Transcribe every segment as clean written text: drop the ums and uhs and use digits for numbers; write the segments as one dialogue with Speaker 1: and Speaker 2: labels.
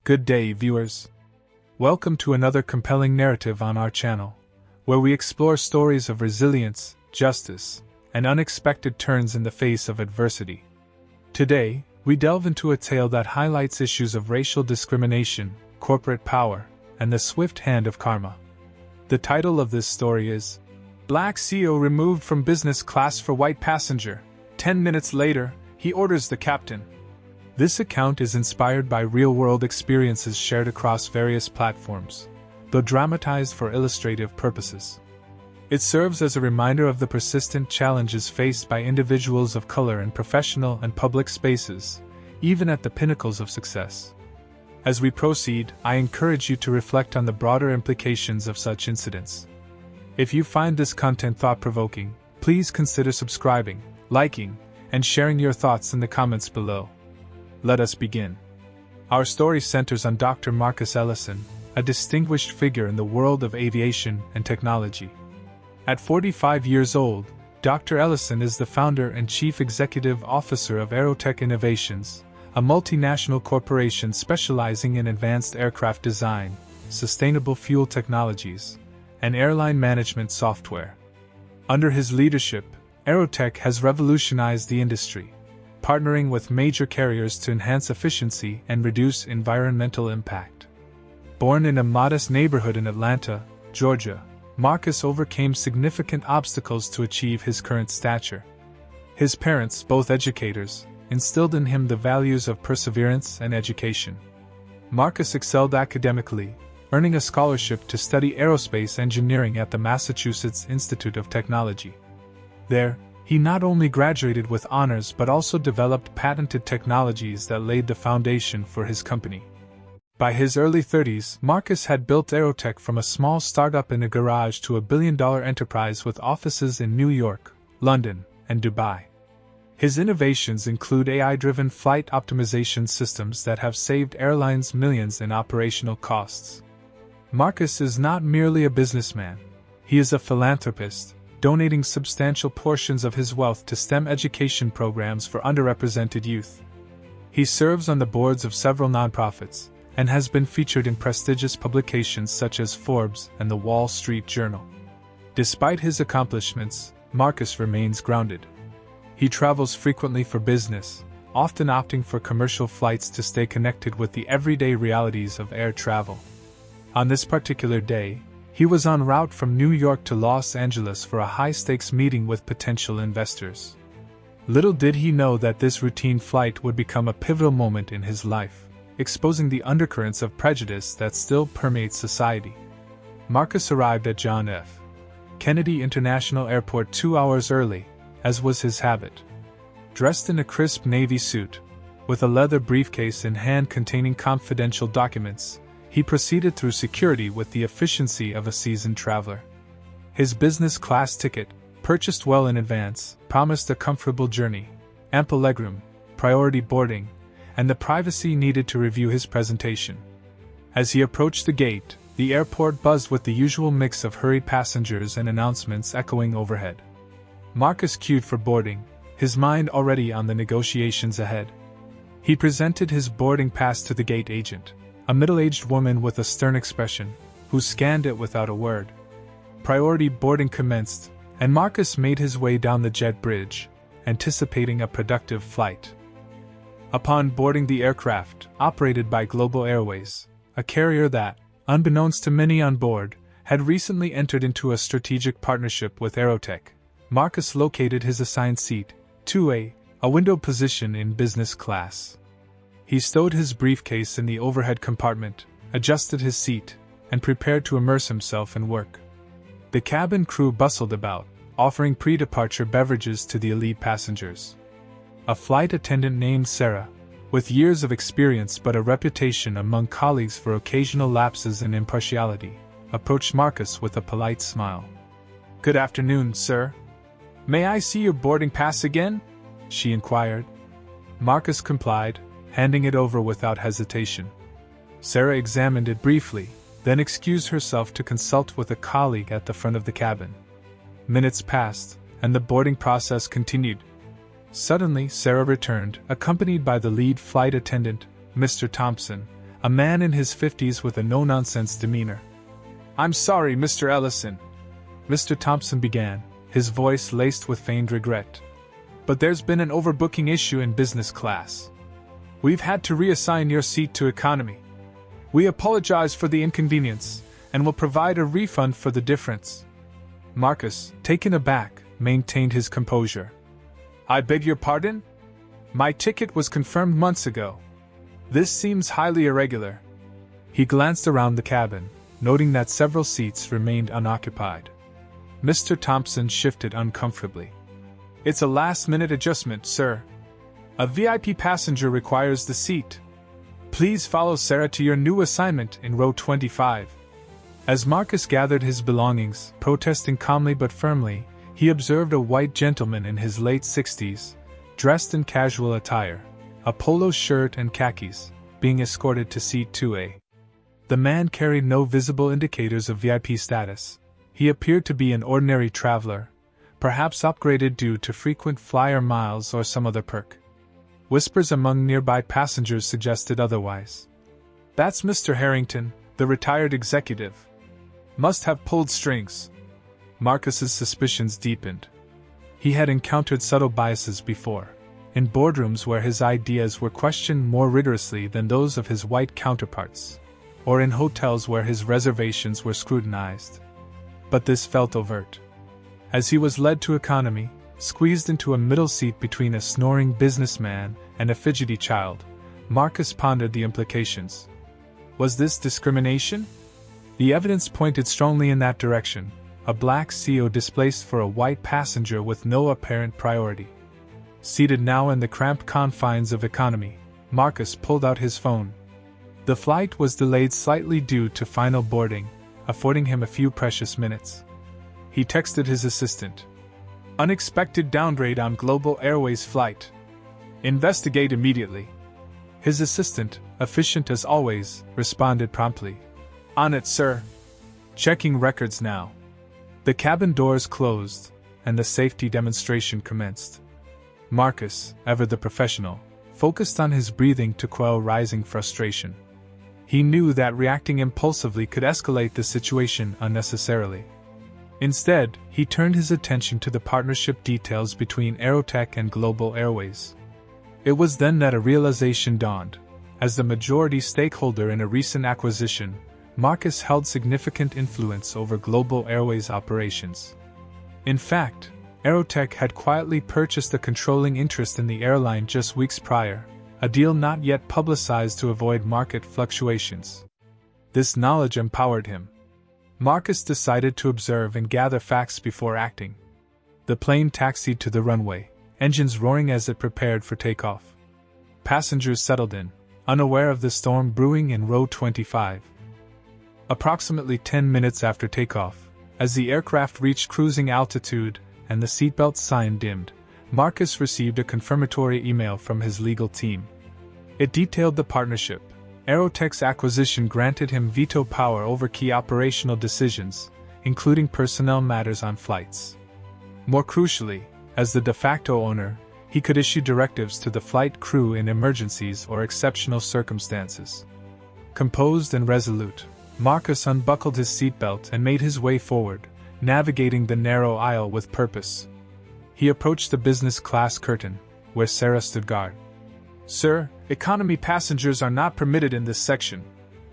Speaker 1: Good day, viewers. Welcome to another compelling narrative on our channel, where we explore stories of resilience, justice, and unexpected turns in the face of adversity. Today, we delve into a tale that highlights issues of racial discrimination, corporate power, and the swift hand of karma. The title of this story is Black CEO Removed from Business Class for White Passenger. 10 minutes later, he orders the captain. This account is inspired by real-world experiences shared across various platforms, though dramatized for illustrative purposes. It serves as a reminder of the persistent challenges faced by individuals of color in professional and public spaces, even at the pinnacles of success. As we proceed, I encourage you to reflect on the broader implications of such incidents. If you find this content thought-provoking, please consider subscribing, liking, and sharing your thoughts in the comments below. Let us begin. Our story centers on Dr. Marcus Ellison, a distinguished figure in the world of aviation and technology. At 45 years old, Dr. Ellison is the founder and chief executive officer of Aerotech Innovations, a multinational corporation specializing in advanced aircraft design, sustainable fuel technologies, and airline management software. Under his leadership, Aerotech has revolutionized the industry, partnering with major carriers to enhance efficiency and reduce environmental impact. Born in a modest neighborhood in Atlanta, Georgia, Marcus overcame significant obstacles to achieve his current stature. His parents, both educators, instilled in him the values of perseverance and education. Marcus excelled academically, earning a scholarship to study aerospace engineering at the Massachusetts Institute of Technology. There, he not only graduated with honors but also developed patented technologies that laid the foundation for his company. By his early 30s, Marcus had built Aerotech from a small startup in a garage to a billion-dollar enterprise with offices in New York, London, and Dubai. His innovations include AI-driven flight optimization systems that have saved airlines millions in operational costs. Marcus is not merely a businessman. He is a philanthropist, donating substantial portions of his wealth to STEM education programs for underrepresented youth. He serves on the boards of several nonprofits, and has been featured in prestigious publications such as Forbes and the Wall Street Journal. Despite his accomplishments, Marcus remains grounded. He travels frequently for business, often opting for commercial flights to stay connected with the everyday realities of air travel. On this particular day, he was en route from New York to Los Angeles for a high-stakes meeting with potential investors. Little did he know that this routine flight would become a pivotal moment in his life, exposing the undercurrents of prejudice that still permeate society. Marcus arrived at John F. Kennedy International Airport 2 hours early, as was his habit. Dressed in a crisp navy suit, with a leather briefcase in hand containing confidential documents, he proceeded through security with the efficiency of a seasoned traveler. His business class ticket, purchased well in advance, promised a comfortable journey, ample legroom, priority boarding, and the privacy needed to review his presentation. As he approached the gate, the airport buzzed with the usual mix of hurried passengers and announcements echoing overhead. Marcus queued for boarding, his mind already on the negotiations ahead. He presented his boarding pass to the gate agent, a middle-aged woman with a stern expression, who scanned it without a word. Priority boarding commenced, and Marcus made his way down the jet bridge, anticipating a productive flight. Upon boarding the aircraft, operated by Global Airways, a carrier that, unbeknownst to many on board, had recently entered into a strategic partnership with Aerotech, Marcus located his assigned seat, 2A, a window position in business class. He stowed his briefcase in the overhead compartment, adjusted his seat, and prepared to immerse himself in work. The cabin crew bustled about, offering pre-departure beverages to the elite passengers. A flight attendant named Sarah, with years of experience but a reputation among colleagues for occasional lapses in impartiality, approached Marcus with a polite smile. "Good afternoon, sir. May I see your boarding pass again?" she inquired. Marcus complied, handing it over without hesitation. Sarah examined it briefly, then excused herself to consult with a colleague at the front of the cabin. Minutes passed, and the boarding process continued. Suddenly, Sarah returned, accompanied by the lead flight attendant, Mr. Thompson, a man in his 50s with a no-nonsense demeanor. "I'm sorry, Mr. Ellison," Mr. Thompson began, his voice laced with feigned regret. "But there's been an overbooking issue in business class. We've had to reassign your seat to economy. We apologize for the inconvenience, and will provide a refund for the difference." Marcus, taken aback, maintained his composure. "I beg your pardon? My ticket was confirmed months ago. This seems highly irregular." He glanced around the cabin, noting that several seats remained unoccupied. Mr. Thompson shifted uncomfortably. "It's a last-minute adjustment, sir. A VIP passenger requires the seat. Please follow Sarah to your new assignment in row 25. As Marcus gathered his belongings, protesting calmly but firmly, he observed a white gentleman in his late 60s, dressed in casual attire, a polo shirt and khakis, being escorted to seat 2A. The man carried no visible indicators of VIP status. He appeared to be an ordinary traveler, perhaps upgraded due to frequent flyer miles or some other perk. Whispers among nearby passengers suggested otherwise. "That's Mr. Harrington, the retired executive. Must have pulled strings." Marcus's suspicions deepened. He had encountered subtle biases before, in boardrooms where his ideas were questioned more rigorously than those of his white counterparts, or in hotels where his reservations were scrutinized. But this felt overt. As he was led to economy, squeezed into a middle seat between a snoring businessman and a fidgety child, Marcus pondered the implications. Was this discrimination? The evidence pointed strongly in that direction, a black CO displaced for a white passenger with no apparent priority. Seated now in the cramped confines of economy, Marcus pulled out his phone. The flight was delayed slightly due to final boarding, affording him a few precious minutes. He texted his assistant. "Unexpected downgrade on Global Airways flight. Investigate immediately." His assistant, efficient as always, responded promptly. "On it, sir. Checking records now." The cabin doors closed, and the safety demonstration commenced. Marcus, ever the professional, focused on his breathing to quell rising frustration. He knew that reacting impulsively could escalate the situation unnecessarily. Instead, he turned his attention to the partnership details between Aerotech and Global Airways. It was then that a realization dawned. As the majority stakeholder in a recent acquisition, Marcus held significant influence over Global Airways operations. In fact, Aerotech had quietly purchased a controlling interest in the airline just weeks prior, a deal not yet publicized to avoid market fluctuations. This knowledge empowered him. Marcus decided to observe and gather facts before acting. The plane taxied to the runway, engines roaring as it prepared for takeoff. Passengers settled in, unaware of the storm brewing in row 25. Approximately 10 minutes after takeoff, as the aircraft reached cruising altitude and the seatbelt sign dimmed, Marcus received a confirmatory email from his legal team. It detailed the partnership. Aerotech's acquisition granted him veto power over key operational decisions, including personnel matters on flights. More crucially, as the de facto owner, he could issue directives to the flight crew in emergencies or exceptional circumstances. Composed and resolute, Marcus unbuckled his seatbelt and made his way forward, navigating the narrow aisle with purpose. He approached the business class curtain, where Sarah stood guard. "Sir, economy passengers are not permitted in this section,"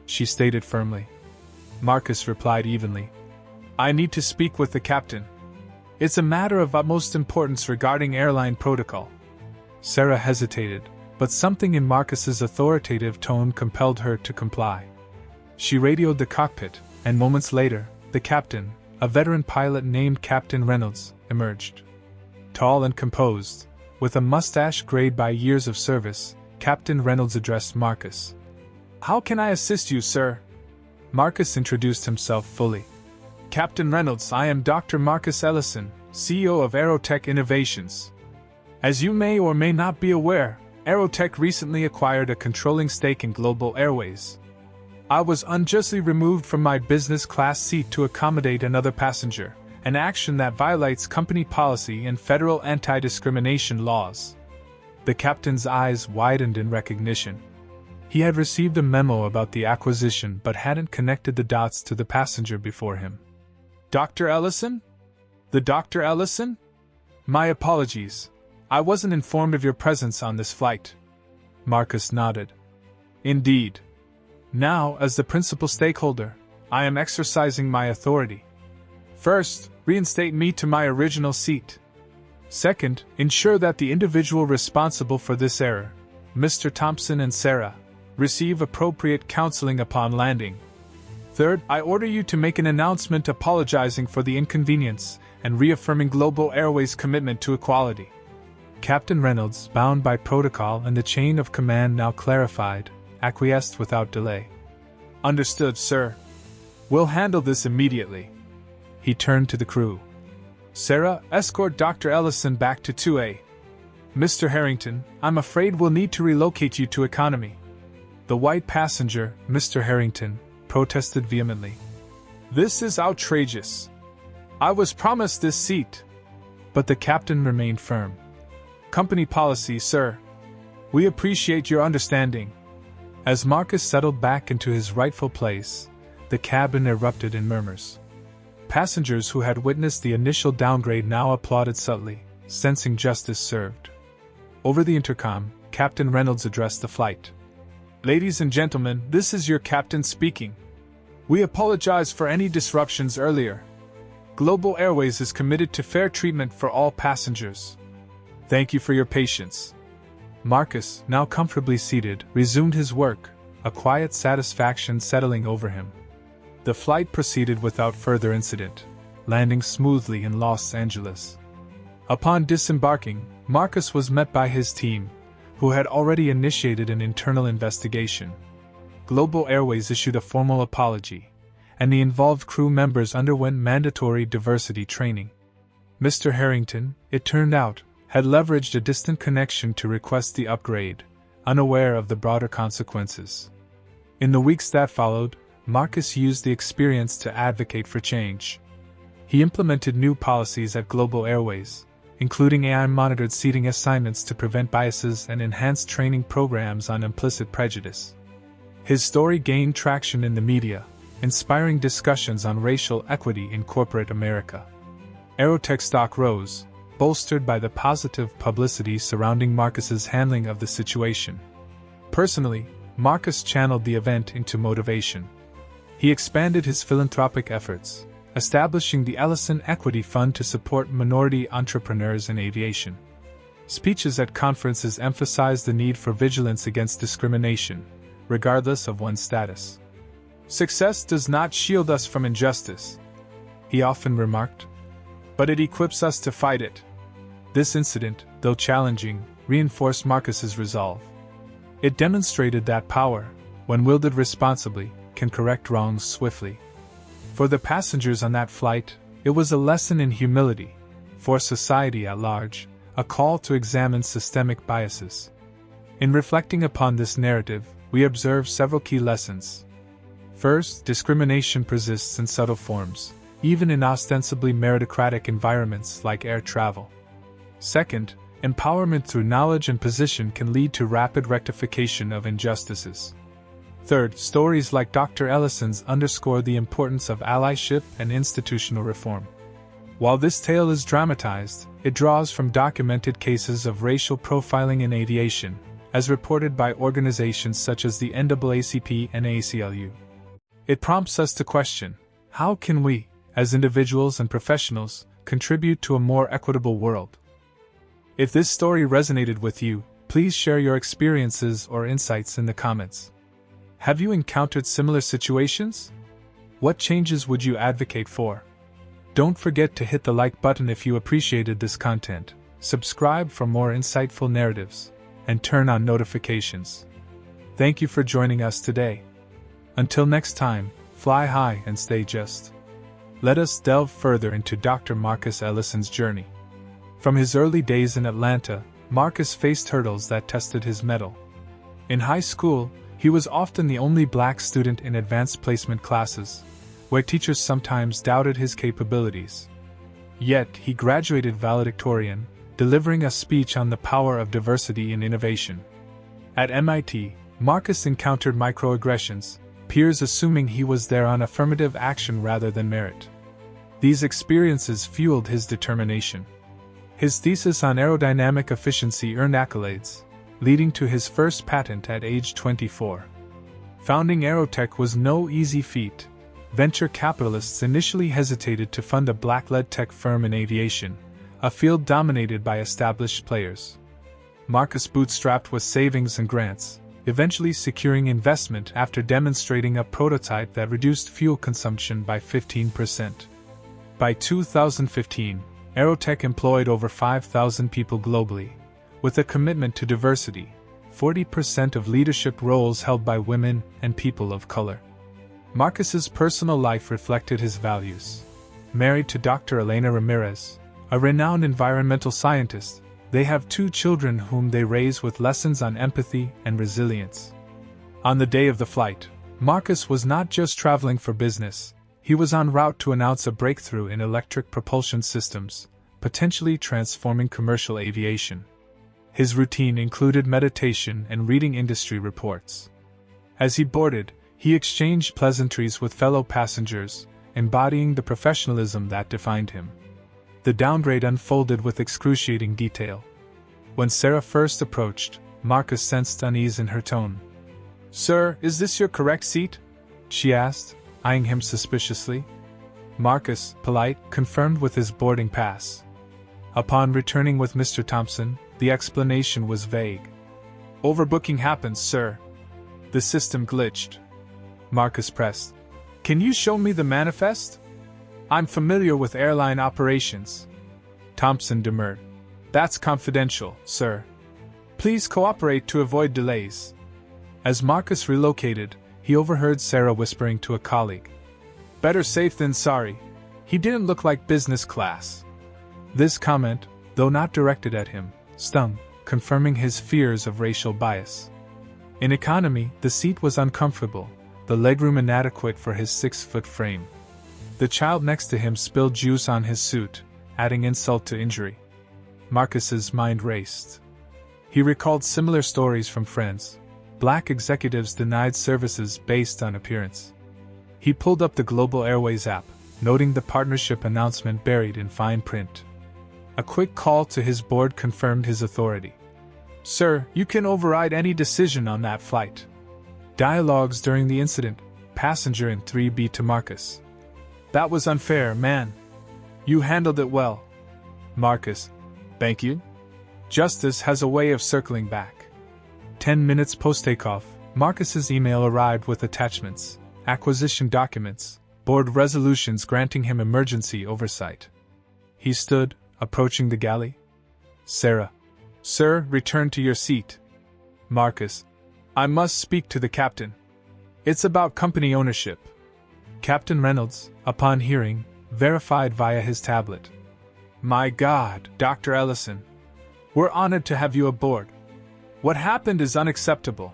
Speaker 1: she stated firmly. Marcus replied evenly. "I need to speak with the captain. It's a matter of utmost importance regarding airline protocol." Sarah hesitated, but something in Marcus's authoritative tone compelled her to comply. She radioed the cockpit, and moments later, the captain, a veteran pilot named Captain Reynolds, emerged. Tall and composed, with a mustache grayed by years of service, Captain Reynolds addressed Marcus. "How can I assist you, sir?" Marcus introduced himself fully. "Captain Reynolds, I am Dr. Marcus Ellison, CEO of Aerotech Innovations. As you may or may not be aware, Aerotech recently acquired a controlling stake in Global Airways. I was unjustly removed from my business class seat to accommodate another passenger, an action that violates company policy and federal anti-discrimination laws." The captain's eyes widened in recognition. He had received a memo about the acquisition but hadn't connected the dots to the passenger before him. Dr. Ellison? The Dr. Ellison? My apologies. I wasn't informed of your presence on this flight. Marcus nodded. Indeed. Now, as the principal stakeholder, I am exercising my authority. First, reinstate me to my original seat. Second, ensure that the individual responsible for this error, Mr. Thompson and Sarah, receive appropriate counseling upon landing. Third, I order you to make an announcement apologizing for the inconvenience and reaffirming Global Airways' commitment to equality. Captain Reynolds, bound by protocol and the chain of command now clarified, acquiesced without delay. Understood, sir. We'll handle this immediately. He turned to the crew. Sarah, escort Dr. Ellison back to 2A. Mr. Harrington, I'm afraid we'll need to relocate you to economy. The white passenger, Mr. Harrington, protested vehemently. This is outrageous. I was promised this seat. But the captain remained firm. Company policy, sir. We appreciate your understanding. As Marcus settled back into his rightful place, the cabin erupted in murmurs. Passengers who had witnessed the initial downgrade now applauded subtly, sensing justice served. Over the intercom, Captain Reynolds addressed the flight. Ladies and gentlemen, this is your captain speaking. We apologize for any disruptions earlier. Global Airways is committed to fair treatment for all passengers. Thank you for your patience. Marcus, now comfortably seated, resumed his work, a quiet satisfaction settling over him. The flight proceeded without further incident, landing smoothly in Los Angeles. Upon disembarking, Marcus was met by his team, who had already initiated an internal investigation. Global Airways issued a formal apology, and the involved crew members underwent mandatory diversity training. Mr. Harrington, it turned out, had leveraged a distant connection to request the upgrade, unaware of the broader consequences. In the weeks that followed, Marcus used the experience to advocate for change. He implemented new policies at Global Airways, including AI-monitored seating assignments to prevent biases and enhanced training programs on implicit prejudice. His story gained traction in the media, inspiring discussions on racial equity in corporate America. Aerotech stock rose, bolstered by the positive publicity surrounding Marcus's handling of the situation. Personally, Marcus channeled the event into motivation. He expanded his philanthropic efforts, establishing the Ellison Equity Fund to support minority entrepreneurs in aviation. Speeches at conferences emphasized the need for vigilance against discrimination, regardless of one's status. Success does not shield us from injustice, he often remarked, but it equips us to fight it. This incident, though challenging, reinforced Marcus's resolve. It demonstrated that power, when wielded responsibly, can correct wrongs swiftly. For the passengers on that flight, it was a lesson in humility. For society at large, a call to examine systemic biases. In reflecting upon this narrative, we observe several key lessons. First, discrimination persists in subtle forms, even in ostensibly meritocratic environments like air travel. Second, empowerment through knowledge and position can lead to rapid rectification of injustices. Third, stories like Dr. Ellison's underscore the importance of allyship and institutional reform. While this tale is dramatized, it draws from documented cases of racial profiling in aviation, as reported by organizations such as the NAACP and ACLU. It prompts us to question, how can we, as individuals and professionals, contribute to a more equitable world? If this story resonated with you, please share your experiences or insights in the comments. Have you encountered similar situations? What changes would you advocate for? Don't forget to hit the like button if you appreciated this content, subscribe for more insightful narratives, and turn on notifications. Thank you for joining us today. Until next time, fly high and stay just. Let us delve further into Dr. Marcus Ellison's journey. From his early days in Atlanta, Marcus faced hurdles that tested his mettle. In high school, he was often the only black student in advanced placement classes, where teachers sometimes doubted his capabilities. Yet, he graduated valedictorian, delivering a speech on the power of diversity in innovation. At MIT, Marcus encountered microaggressions, peers assuming he was there on affirmative action rather than merit. These experiences fueled his determination. His thesis on aerodynamic efficiency earned accolades, leading to his first patent at age 24. Founding Aerotech was no easy feat. Venture capitalists initially hesitated to fund a black-led tech firm in aviation, a field dominated by established players. Marcus bootstrapped with savings and grants, eventually securing investment after demonstrating a prototype that reduced fuel consumption by 15%. By 2015, Aerotech employed over 5,000 people globally, with a commitment to diversity, 40% of leadership roles held by women and people of color. Marcus's personal life reflected his values. Married to Dr. Elena Ramirez, a renowned environmental scientist, they have 2 children whom they raise with lessons on empathy and resilience. On the day of the flight, Marcus was not just traveling for business, he was en route to announce a breakthrough in electric propulsion systems, potentially transforming commercial aviation. His routine included meditation and reading industry reports. As he boarded, he exchanged pleasantries with fellow passengers, embodying the professionalism that defined him. The downgrade unfolded with excruciating detail. When Sarah first approached, Marcus sensed unease in her tone. "Sir, is this your correct seat?" she asked, eyeing him suspiciously. Marcus, polite, confirmed with his boarding pass. Upon returning with Mr. Thompson, the explanation was vague. "Overbooking happens, sir. The system glitched." Marcus pressed. "Can you show me the manifest? I'm familiar with airline operations." Thompson demurred. "That's confidential, sir. Please cooperate to avoid delays." As Marcus relocated, he overheard Sarah whispering to a colleague. "Better safe than sorry. He didn't look like business class." This comment, though not directed at him, stung, confirming his fears of racial bias. In economy, the seat was uncomfortable, the legroom inadequate for his 6-foot frame. The child next to him spilled juice on his suit, adding insult to injury. Marcus's mind raced. He recalled similar stories from friends. Black executives denied services based on appearance. He pulled up the Global Airways app, noting the partnership announcement buried in fine print. A quick call to his board confirmed his authority. "Sir, you can override any decision on that flight." Dialogues during the incident, passenger in 3B to Marcus. "That was unfair, man. You handled it well." Marcus. "Thank you." Justice has a way of circling back. 10 minutes post-takeoff, Marcus's email arrived with attachments, acquisition documents, board resolutions granting him emergency oversight. He stood, approaching the galley. Sarah. "Sir, return to your seat." Marcus. "I must speak to the captain. It's about company ownership." Captain Reynolds, upon hearing, verified via his tablet. "My God, Dr. Ellison. We're honored to have you aboard. What happened is unacceptable."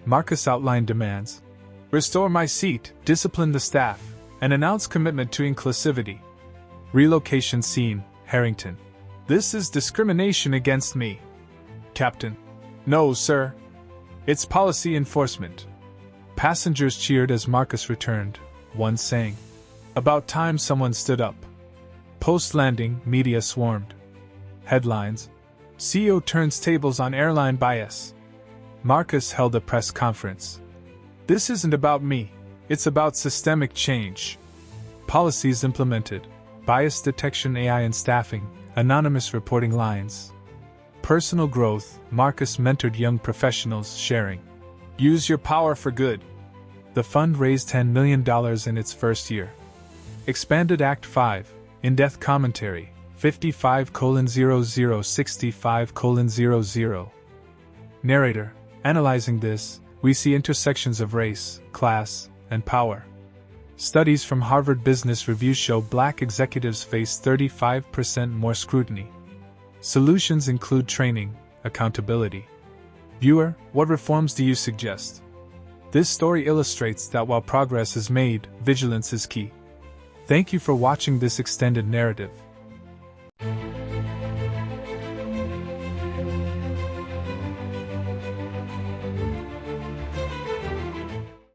Speaker 1: Marcus outlined demands. "Restore my seat, discipline the staff, and announce commitment to inclusivity." Relocation scene, Harrington. "This is discrimination against me." Captain. "No, sir. It's policy enforcement." Passengers cheered as Marcus returned, one saying, "About time someone stood up." Post-landing, media swarmed. Headlines: CEO turns tables on airline bias. Marcus held a press conference. "This isn't about me, it's about systemic change." Policies implemented: bias detection AI in staffing, anonymous reporting lines. Personal growth: Marcus mentored young professionals, sharing, "Use your power for good." The fund raised $10 million in its first year. Expanded Act 5, in-depth commentary, 55:0065:00. Narrator: analyzing this, we see intersections of race, class, and power. Studies from Harvard Business Review show black executives face 35% more scrutiny. Solutions include training, accountability. Viewer, what reforms do you suggest? This story illustrates that while progress is made, vigilance is key. Thank you for watching this extended narrative.